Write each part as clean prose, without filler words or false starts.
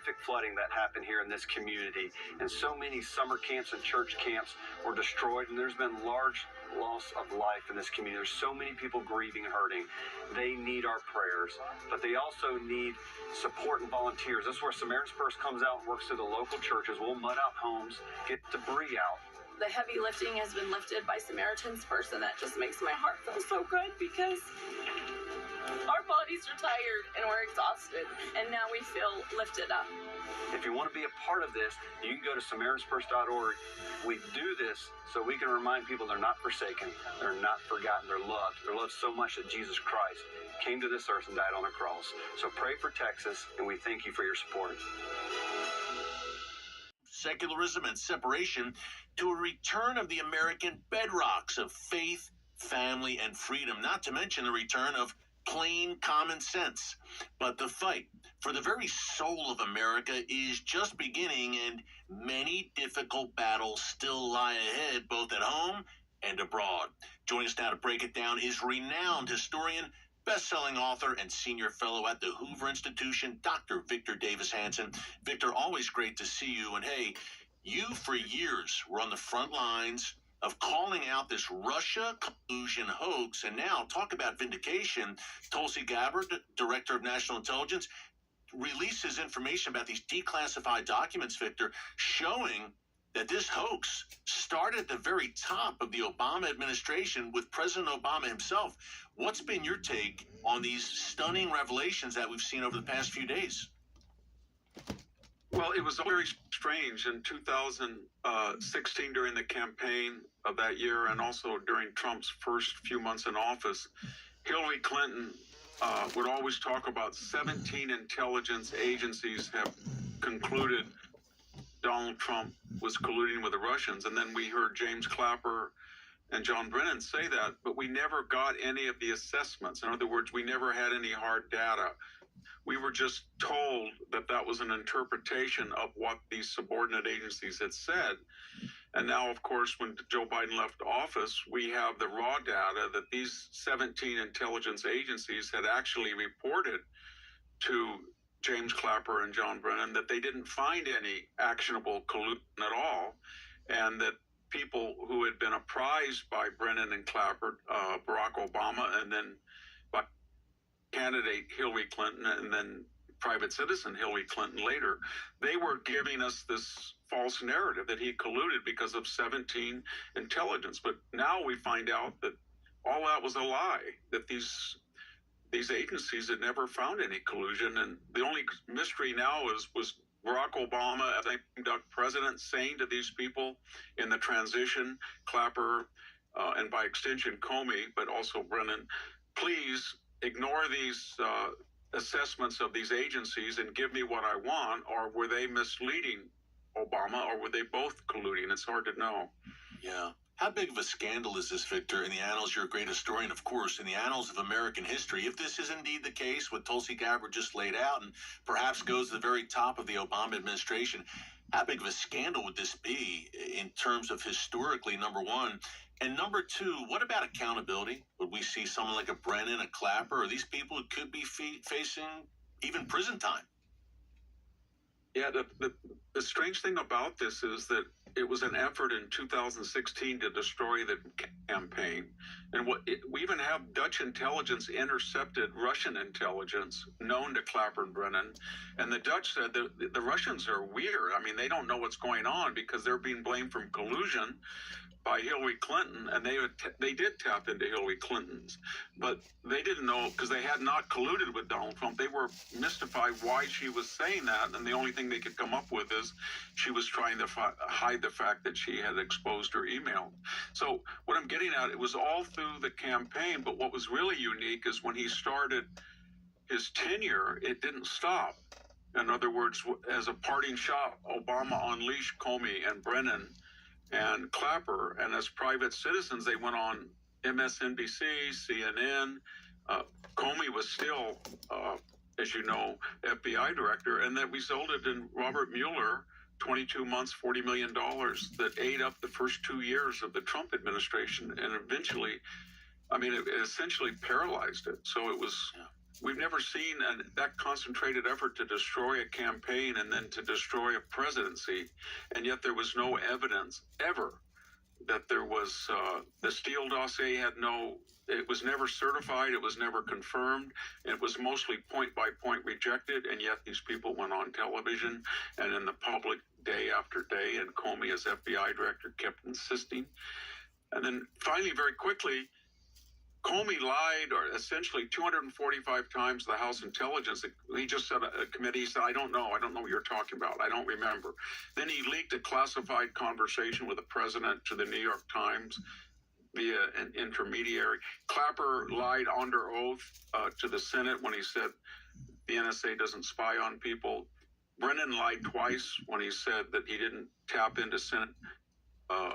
horrific flooding that happened here in this community, and so many summer camps and church camps were destroyed, and there's been large loss of life in this community. There's so many people grieving and hurting. They need our prayers, but they also need support and volunteers. This is where Samaritan's Purse comes out and works through the local churches. We'll mud out homes, get debris out. The heavy lifting has been lifted by Samaritan's Purse, and that just makes my heart feel so good because our bodies are tired and we're exhausted, and now we feel lifted up. If you want to be a part of this, you can go to SamaritansPurse.org. We do this so we can remind people they're not forsaken, they're not forgotten, they're loved. They're loved so much that Jesus Christ came to this earth and died on a cross. So pray for Texas, and we thank you for your support. Secularism and separation to a return of the American bedrocks of faith, family, and freedom, not to mention the return of plain common sense. But the fight for the very soul of America is just beginning, and many difficult battles still lie ahead, both at home and abroad. Joining us now to break it down is renowned historian, best-selling author, and senior fellow at the Hoover Institution, Dr. Victor Davis Hanson. Victor, always great to see you. And hey, you for years were on the front lines of calling out this Russia collusion hoax, and now talk about vindication. Tulsi Gabbard, Director of National Intelligence, releases information about these declassified documents, Victor, showing that this hoax started at the very top of the Obama administration with President Obama himself. What's been your take on these stunning revelations that we've seen over the past few days? Well, it was very strange in 2016 during the campaign of that year, and also during Trump's first few months in office. Hillary Clinton would always talk about 17 intelligence agencies have concluded Donald Trump was colluding with the Russians. And then we heard James Clapper and John Brennan say that, but we never got any of the assessments. In other words, we never had any hard data. We were just told that that was an interpretation of what these subordinate agencies had said. And now, of course, when Joe Biden left office, we have the raw data that these 17 intelligence agencies had actually reported to James Clapper and John Brennan that they didn't find any actionable collusion at all, and that people who had been apprised by Brennan and Clapper, Barack Obama, and then by candidate Hillary Clinton, and then private citizen Hillary Clinton later, they were giving us this false narrative that he colluded because of 17 intelligence. But now we find out that all that was a lie, that these agencies had never found any collusion. And the only mystery now was Barack Obama, as a president, saying to these people in the transition, Clapper, and by extension Comey, but also Brennan, please ignore these assessments of these agencies and give me what I want. Or were they misleading Obama, or were they both colluding? It's hard to know. Yeah. How big of a scandal is this, Victor, in the annals? You're a great historian, of course, in the annals of American history. If this is indeed the case, what Tulsi Gabbard just laid out, and perhaps goes to the very top of the Obama administration, how big of a scandal would this be in terms of historically, number one? And number two, what about accountability? Would we see someone like a Brennan, a Clapper, or these people who could be facing even prison time? Yeah, the strange thing about this is that it was an effort in 2016 to destroy the campaign. And we even have Dutch intelligence intercepted Russian intelligence known to Clapper and Brennan. And the Dutch said that the Russians are weird. I mean, they don't know what's going on because they're being blamed for collusion by Hillary Clinton, and they did tap into Hillary Clinton's, but they didn't know because they had not colluded with Donald Trump. They were mystified why she was saying that, and the only thing they could come up with is she was trying to hide the fact that she had exposed her email. So what I'm getting at, it was all through the campaign, but what was really unique is when he started his tenure, it didn't stop. In other words, as a parting shot, Obama unleashed Comey and Brennan and Clapper, and as private citizens, they went on MSNBC, CNN. Comey was still, as you know, FBI director, and that resulted in Robert Mueller, 22 months, $40 million, that ate up the first 2 years of the Trump administration, and eventually, I mean, it essentially paralyzed it. So it was We've never seen that concentrated effort to destroy a campaign and then to destroy a presidency, and yet there was no evidence ever that there was the Steele dossier had no. It was never certified. It was never confirmed. It was mostly point by point rejected, and yet these people went on television and in the public day after day, and Comey, as FBI director, kept insisting. And then finally, very quickly, Comey lied, or essentially 245 times to the House Intelligence. He just said a committee. He said, I don't know what you're talking about. I don't remember. Then he leaked a classified conversation with the president to the New York Times via an intermediary. Clapper lied under oath to the Senate when he said the NSA doesn't spy on people. Brennan lied twice when he said that he didn't tap into Senate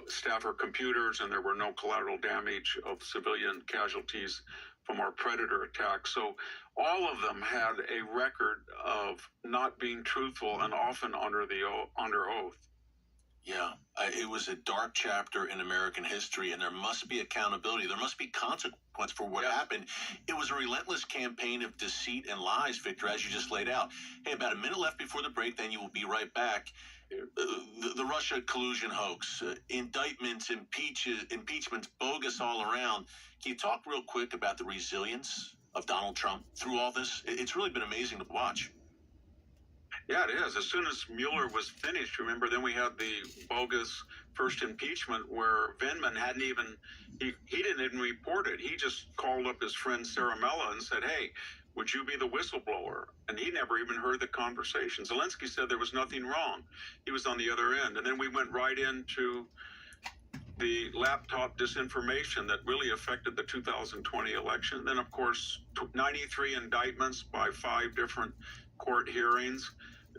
staffer computers and there were no collateral damage of civilian casualties from our Predator attack. So all of them had a record of not being truthful and often under oath. Yeah, it was a dark chapter in American history, and there must be accountability. There must be consequence for what happened. It was a relentless campaign of deceit and lies, Victor, as you just laid out. Hey, about a minute left before the break, then you will be right back. The Russia collusion hoax, indictments, impeachments, bogus all around. Can you talk real quick about the resilience of Donald Trump through all this? It's really been amazing to watch. Yeah, it is. As soon as Mueller was finished, remember, then we had the bogus first impeachment where Vindman hadn't even, he didn't even report it. He just called up his friend Ciaramella and said, hey, would you be the whistleblower? And he never even heard the conversation. Zelensky said there was nothing wrong. He was on the other end. And then we went right into the laptop disinformation that really affected the 2020 election. Then, of course, 93 indictments by 5 different court hearings.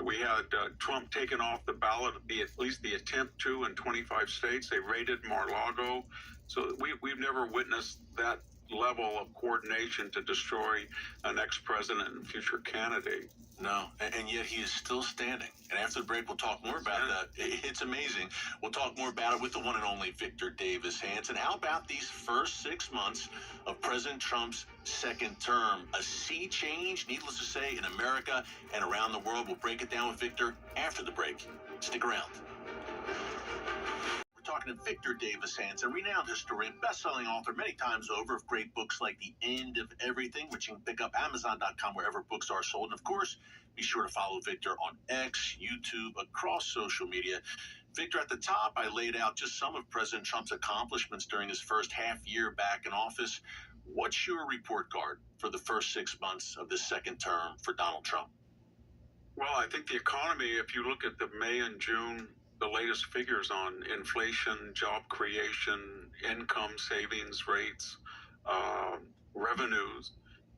We had Trump taken off the ballot, at least the attempt to, in 25 states. They raided Mar-a-Lago. So we've never witnessed that level of coordination to destroy an ex-president and future candidate. No, and yet he is still standing. And after the break, we'll talk more about that. It's amazing. We'll talk more about it with the one and only Victor Davis Hanson. How about these first 6 months of President Trump's second term? A sea change, needless to say, in America and around the world. We'll break it down with Victor after the break. Stick around. Talking to Victor Davis Hanson, renowned historian, best-selling author many times over of great books like The End of Everything, which you can pick up Amazon.com, wherever books are sold. And of course, be sure to follow Victor on X, YouTube, across social media. Victor, at the top, I laid out just some of President Trump's accomplishments during his first half year back in office. What's your report card for the first 6 months of this second term for Donald Trump? Well, I think the economy, if you look at the May and June, the latest figures on inflation, job creation, income savings rates, revenues,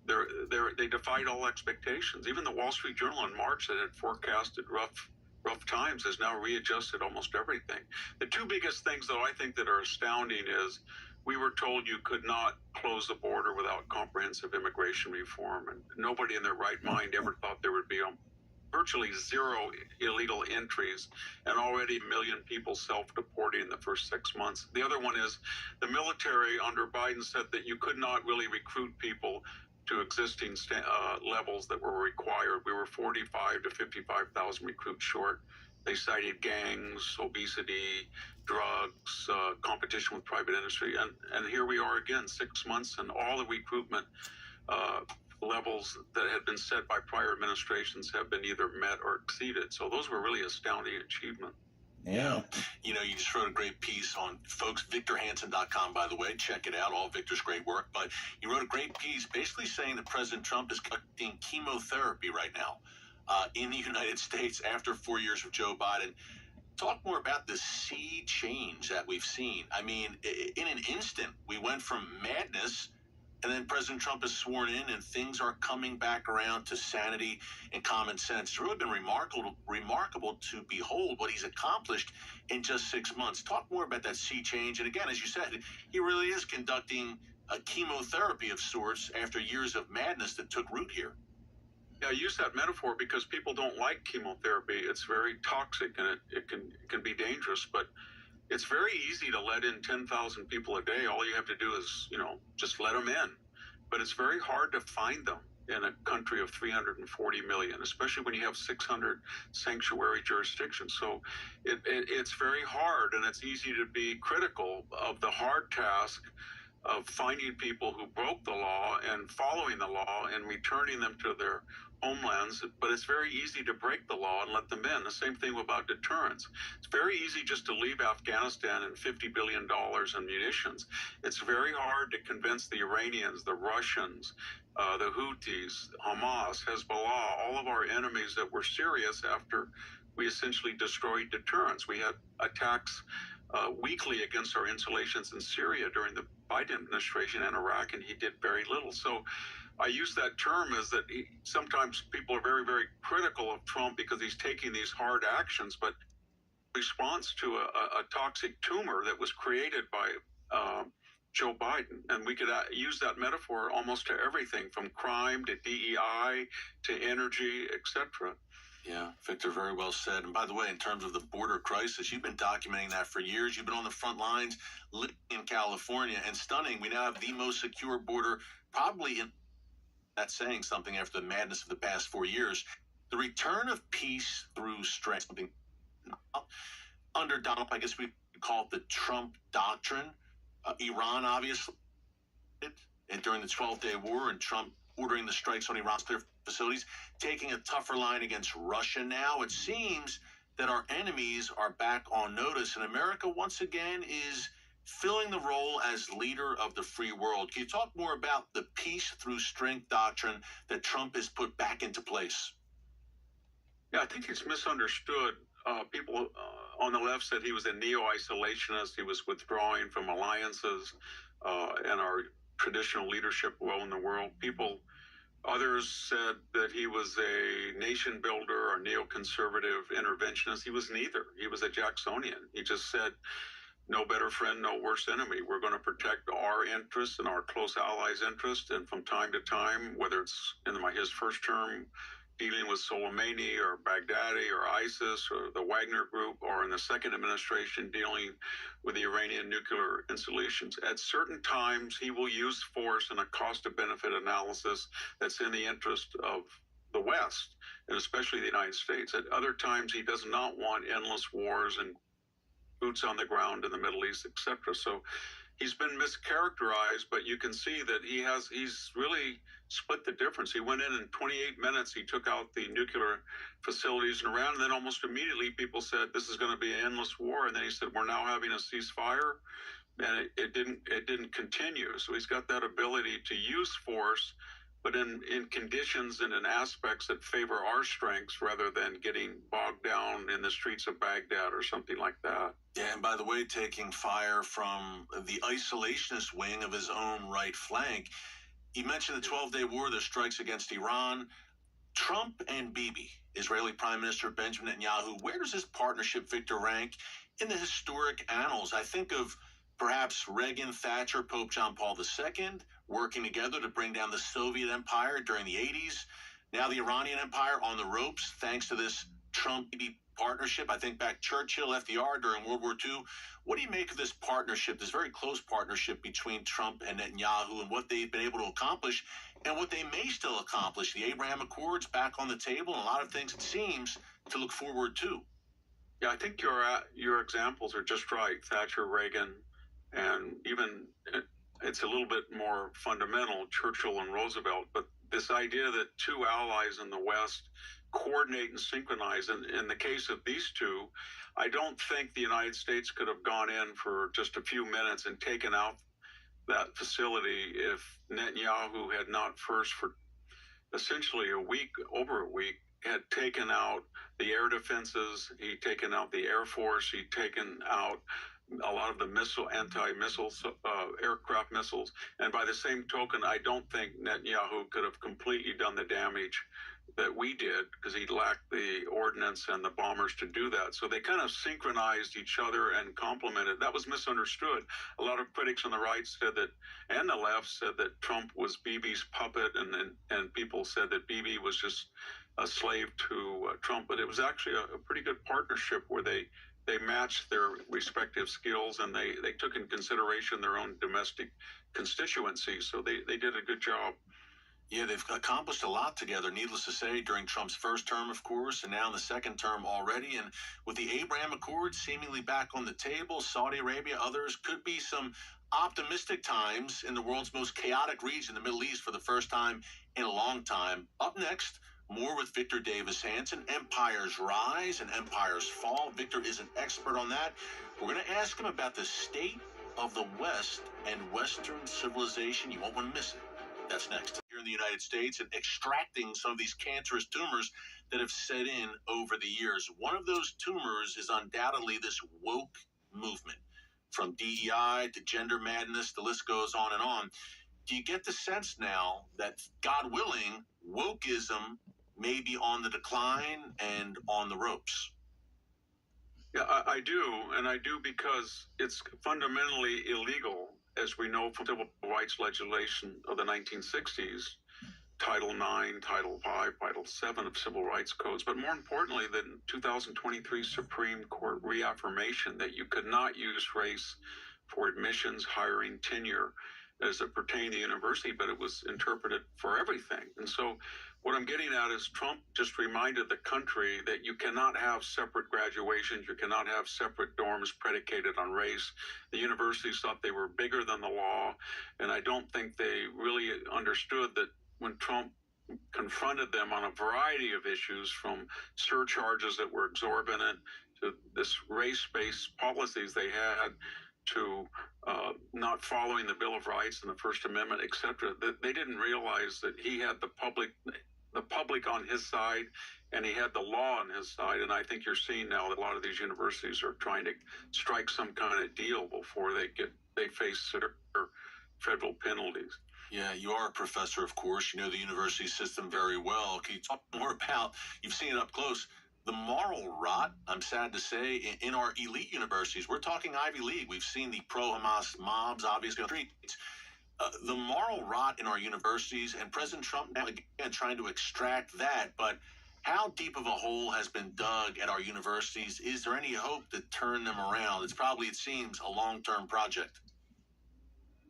they defied all expectations. Even the Wall Street Journal in March that had forecasted rough times has now readjusted almost everything. The 2 biggest things, though, I think that are astounding is we were told you could not close the border without comprehensive immigration reform, and nobody in their right mind ever thought there would be virtually 0 illegal entries, and already 1 million people self-deporting in the first 6 months. The other one is the military under Biden said that you could not really recruit people to existing levels that were required. We were 45 to 55,000 recruits short. They cited gangs, obesity, drugs, competition with private industry. And here we are again, 6 months, and all the recruitment levels that had been set by prior administrations have been either met or exceeded. So those were really astounding achievements. Yeah. You know, you just wrote a great piece on, folks, VictorHanson.com, by the way. Check it out, all Victor's great work. But you wrote a great piece basically saying that President Trump is conducting chemotherapy right now in the United States after 4 years of Joe Biden. Talk more about the sea change that we've seen. I mean, in an instant, we went from madness, and then President Trump is sworn in, and things are coming back around to sanity and common sense. It's really been remarkable to behold what he's accomplished in just 6 months. Talk more about that sea change. And again, as you said, he really is conducting a chemotherapy of sorts after years of madness that took root here. Yeah, I use that metaphor because people don't like chemotherapy. It's very toxic, and it can be dangerous, but it's very easy to let in 10,000 people a day. All you have to do is, just let them in. But it's very hard to find them. in a country of 340 million, especially when you have 600 sanctuary jurisdictions. So it's very hard, and it's easy to be critical of the hard task of finding people who broke the law and following the law and returning them to their homelands. But it's very easy to break the law and let them in. The same thing about deterrence. It's very easy just to leave Afghanistan and $50 billion in munitions. It's very hard to convince the Iranians, the Russians, the Houthis, Hamas, Hezbollah, all of our enemies that were serious after we essentially destroyed deterrence. We had attacks weekly against our installations in Syria during the Biden administration and Iraq, and he did very little. So I use that term as that sometimes people are very, very critical of Trump because he's taking these hard actions, but response to a toxic tumor that was created by Joe Biden. And we could use that metaphor almost to everything from crime to DEI to energy, etc. Yeah, Victor, very well said. And by the way, in terms of the border crisis, you've been documenting that for years. You've been on the front lines, living in California, and stunning. We now have the most secure border, probably in that's saying something after the madness of the past 4 years. The return of peace through strength, something under Donald, I guess we could call it the Trump doctrine. Iran, obviously, and during the 12-day war, and Trump ordering the strikes on Iran's nuclear facilities, taking a tougher line against Russia now. It seems that our enemies are back on notice, and America once again is filling the role as leader of the free world. Can you talk more about the peace through strength doctrine that Trump has put back into place? Yeah, I think it's misunderstood. People on the left said he was a neo-isolationist. He was withdrawing from alliances and our traditional leadership role in the world. Others said that he was a nation builder or neoconservative interventionist. He was neither. He was a Jacksonian. He just said, no better friend, no worse enemy. We're going to protect our interests and our close allies' interests. And from time to time, whether it's in his first term dealing with Soleimani or Baghdadi or ISIS or the Wagner Group, or in the second administration dealing with the Iranian nuclear installations, at certain times he will use force in a cost-to-benefit analysis that's in the interest of the West, and especially the United States. At other times, he does not want endless wars and boots on the ground in the Middle East, etc. So he's been mischaracterized, but you can see that he's really split the difference. He went in 28 minutes, he took out the nuclear facilities in Iran, and then almost immediately people said this is going to be an endless war, and then he said we're now having a ceasefire, and it didn't continue. So he's got that ability to use force, but in conditions and in aspects that favor our strengths rather than getting bogged down in the streets of Baghdad or something like that. Yeah, and by the way, taking fire from the isolationist wing of his own right flank. You mentioned the 12-day war, the strikes against Iran. Trump and Bibi, Israeli Prime Minister Benjamin Netanyahu, where does this partnership, Victor, rank in the historic annals? I think of perhaps Reagan, Thatcher, Pope John Paul II working together to bring down the Soviet Empire during the 80s. Now the Iranian Empire on the ropes thanks to this Trump-Bibi partnership. I think back Churchill, FDR during World War II. What do you make of this partnership, this very close partnership between Trump and Netanyahu, and what they've been able to accomplish and what they may still accomplish? The Abraham Accords back on the table, and a lot of things it seems to look forward to. Yeah, I think your examples are just right. Thatcher, Reagan, and even it's a little bit more fundamental, Churchill and Roosevelt. But this idea that two allies in the West coordinate and synchronize. And in the case of these two, I don't think the United States could have gone in for just a few minutes and taken out that facility if Netanyahu had not first, for essentially over a week, had taken out the air defenses, he'd taken out the Air Force, he'd taken out a lot of the anti-missile aircraft missiles. And by the same token, I don't think Netanyahu could have completely done the damage that we did, because he lacked the ordnance and the bombers to do that. So they kind of synchronized each other and complemented. That was misunderstood. A lot of critics on the right said that, and the left said that Trump was Bibi's puppet, and people said that Bibi was just a slave to Trump. But it was actually a pretty good partnership where they matched their respective skills, and they took in consideration their own domestic constituencies. So they did a good job. Yeah, they've accomplished a lot together, needless to say, during Trump's first term, of course, and now in the second term already. And with the Abraham Accords seemingly back on the table, Saudi Arabia, others, could be some optimistic times in the world's most chaotic region, the Middle East, for the first time in a long time. Up next, more with Victor Davis Hanson, Empires Rise and Empires Fall. Victor is an expert on that. We're going to ask him about the state of the West and Western civilization. You won't want to miss it. That's next. Here in the United States and extracting some of these cancerous tumors that have set in over the years. One of those tumors is undoubtedly this woke movement. From DEI to gender madness, the list goes on and on. Do you get the sense now that, God willing, wokeism may be on the decline and on the ropes? Yeah, I do, and I do because it's fundamentally illegal, as we know from civil rights legislation of the 1960s, Title IX, Title V, Title VII of civil rights codes, but more importantly, the 2023 Supreme Court reaffirmation that you could not use race for admissions, hiring, tenure as it pertained to university, but it was interpreted for everything. And so what I'm getting at is Trump just reminded the country that you cannot have separate graduations, you cannot have separate dorms predicated on race. The universities thought they were bigger than the law, and I don't think they really understood that when Trump confronted them on a variety of issues, from surcharges that were exorbitant to this race-based policies they had, to not following the Bill of Rights and the First Amendment, et cetera, that they didn't realize that he had the public on his side, and he had the law on his side. And I think you're seeing now that a lot of these universities are trying to strike some kind of deal before they face federal penalties. Yeah, you are a professor, of course. You know the university system very well. Can you talk more about, you've seen it up close, the moral rot, I'm sad to say, in our elite universities? We're talking Ivy League. We've seen the pro-Hamas mobs, obviously, on the streets. The moral rot in our universities, and President Trump now again trying to extract that. But how deep of a hole has been dug at our universities? Is there any hope to turn them around? It's probably, it seems, a long-term project.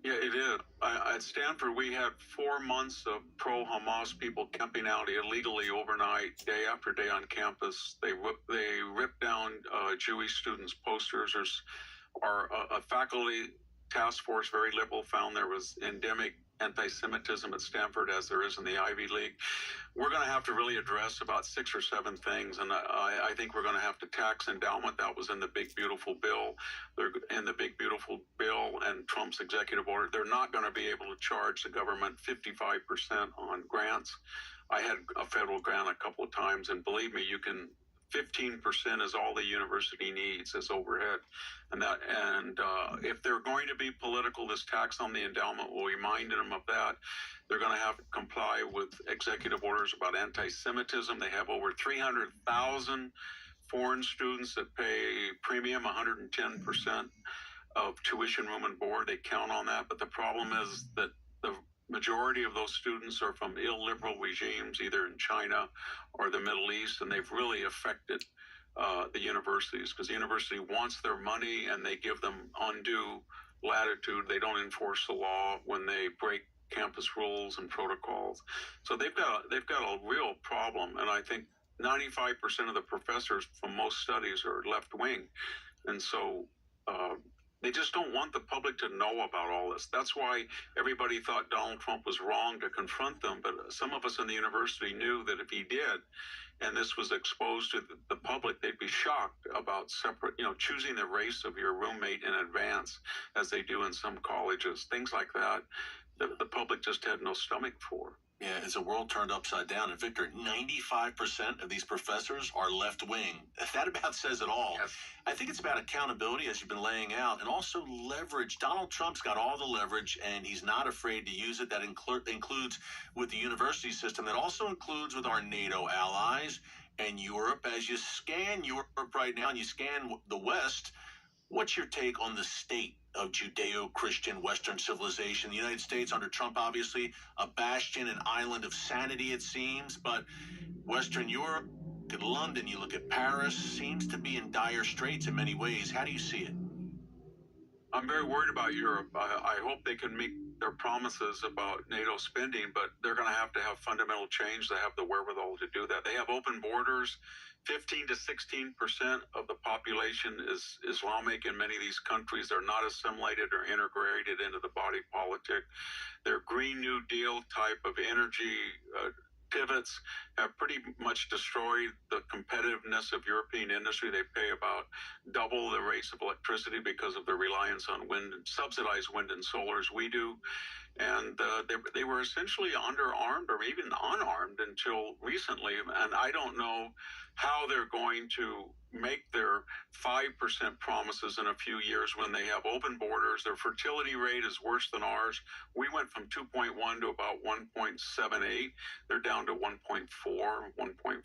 Yeah, it is. At Stanford, we had 4 months of pro-Hamas people camping out illegally overnight, day after day on campus. They ripped down Jewish students' posters. There's a faculty task force, very liberal, found there was endemic anti-Semitism at Stanford, as there is in the Ivy League. We're going to have to really address about 6 or 7 things, and I think we're going to have to tax endowment. That was in the big, beautiful bill. They're in the big, beautiful bill and Trump's executive order. They're not going to be able to charge the government 55% on grants. I had a federal grant a couple of times, and believe me, 15% is all the university needs as overhead. And if they're going to be political, this tax on the endowment will remind them of that. They're going to have to comply with executive orders about anti-Semitism. They have over 300,000 foreign students that pay premium, 110% of tuition, room, and board. They count on that. But the problem is that the majority of those students are from illiberal regimes, either in China or the Middle East, and they've really affected the universities, because the university wants their money and they give them undue latitude. They don't enforce the law when they break campus rules and protocols. So they've got a real problem, and I think 95% of the professors from most studies are left wing, and so they just don't want the public to know about all this. That's why everybody thought Donald Trump was wrong to confront them. But some of us in the university knew that if he did, and this was exposed to the public, they'd be shocked about choosing the race of your roommate in advance, as they do in some colleges. Things like that, the public just had no stomach for. Yeah, it's a world turned upside down. And Victor, 95% of these professors are left-wing. That about says it all. Yes. I think it's about accountability, as you've been laying out, and also leverage. Donald Trump's got all the leverage, and he's not afraid to use it. That includes with the university system. That also includes with our NATO allies and Europe. As you scan Europe right now and you scan the West, what's your take on the state of Judeo-Christian Western civilization? The United States under Trump, obviously, a bastion, an island of sanity, it seems. But Western Europe, look at London, you look at Paris, seems to be in dire straits in many ways. How do you see it? I'm very worried about Europe. I hope they can their promises about NATO spending, but they're going to have fundamental change. They have the wherewithal to do that. They have open borders. 15 to 16% of the population is Islamic in many of these countries. They're not assimilated or integrated into the body politic. Their Green New Deal type of energy pivots have pretty much destroyed the competitiveness of European industry. They pay about double the rates of electricity because of their reliance on subsidized wind and solar as we do. And they were essentially underarmed or even unarmed until recently. And I don't know how they're going to make their 5% promises in a few years when they have open borders. Their fertility rate is worse than ours. We went from 2.1 to about 1.78. They're down to 1.4, 1.5.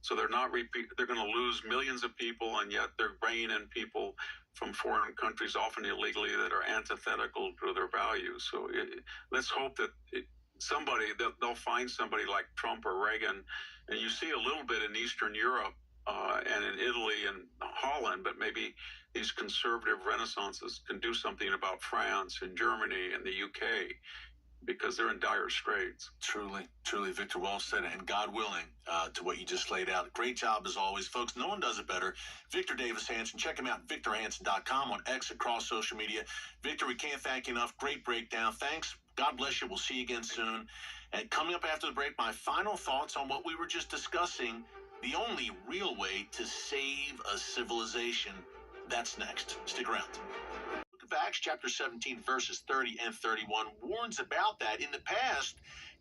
So they're going to lose millions of people, and yet they're bringing in people from foreign countries, often illegally, that are antithetical to their values. So let's hope that they'll find somebody like Trump or Reagan. And you see a little bit in Eastern Europe and in Italy and Holland, but maybe these conservative renaissances can do something about France and Germany and the UK, because they're in dire straits. Truly, truly, Victor, well said, and God willing, to what you just laid out. Great job as always, folks. No one does it better. Victor Davis Hanson. Check him out at victorhanson.com, on X, across social media. Victor, we can't thank you enough. Great breakdown. Thanks. God bless you. We'll see you again soon. And coming up after the break, my final thoughts on what we were just discussing, the only real way to save a civilization. That's next. Stick around. Acts chapter 17 verses 30 and 31 warns about that. In the past,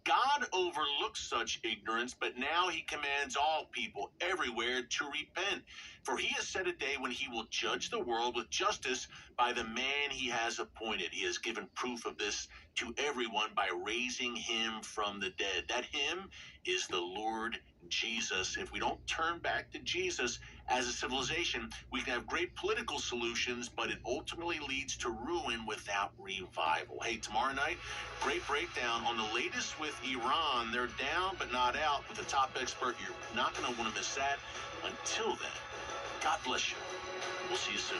God overlooked such ignorance, but now he commands all people everywhere to repent. For he has set a day when he will judge the world with justice by the man he has appointed. He has given proof of this to everyone by raising him from the dead. That him is the Lord Jesus. If we don't turn back to Jesus as a civilization, we can have great political solutions, but it ultimately leads to ruin without revival. Hey, tomorrow night, great breakdown on the latest with Iran. They're down but not out with a top expert. You're not going to want to miss that. Until then, God bless you. We'll see you soon.